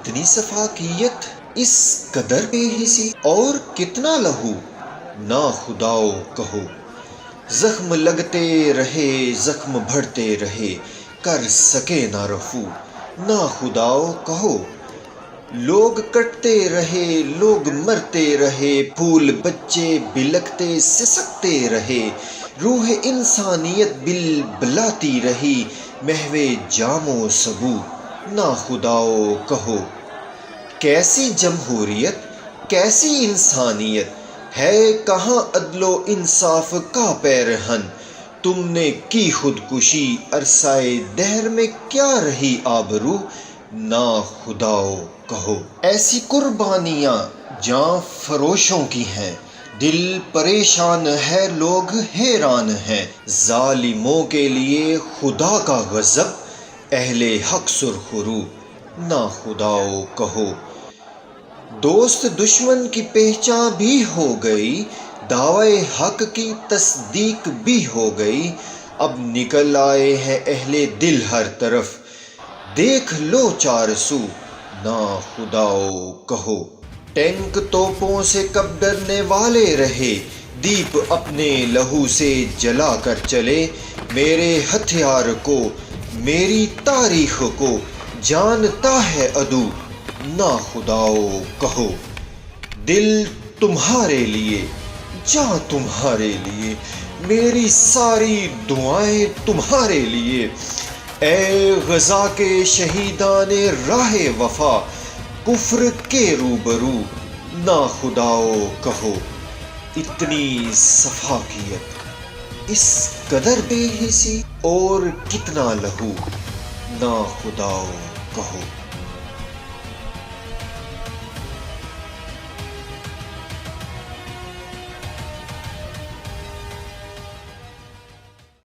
اتنی صفاقیت، اس قدر بے حسی، اور کتنا لہو، نا خداؤ کہو۔ زخم لگتے رہے، زخم بڑھتے رہے، کر سکے نہ رفو، نا خداؤ کہو۔ لوگ کٹتے رہے، لوگ مرتے رہے، پھول بچے بلکتے سسکتے رہے، روح انسانیت بلبلاتی رہی، محو جام و سبو، نا خداؤ کہو۔ کیسی جمہوریت، کیسی انسانیت، ہے کہاں عدل و انصاف کا پیرہن؟ تم نے کی خودکشی، عرصۂ دہر میں کیا رہی آبرو، نا خداؤ کہو۔ ایسی قربانیاں جاں فروشوں کی ہیں، دل پریشان ہے، لوگ حیران ہیں، ظالموں کے لیے خدا کا غضب، اہل حق سرخرو، نا خداؤ کہو۔ دوست دشمن کی پہچان بھی ہو گئی، دعویٰ حق کی تصدیق بھی ہو گئی، اب نکل آئے ہیں اہل دل ہر طرف، دیکھ لو چار سو، نا خداؤ کہو۔ ٹینک توپوں سے کب ڈرنے والے رہے، دیپ اپنے لہو سے جلا کر چلے، میرے ہتھیار کو، میری تاریخ کو جانتا ہے عدو، نا خداؤ کہو۔ دل تمہارے لیے، جاں تمہارے لیے، میری ساری دعائیں تمہارے لیے، اے غزہ کے شہیدان راہ وفا، کفر کے روبرو، نا خداؤ کہو۔ اتنی صفاقیت، اس قدر بے حسی، اور کتنا لہو، نا خداؤ کہو۔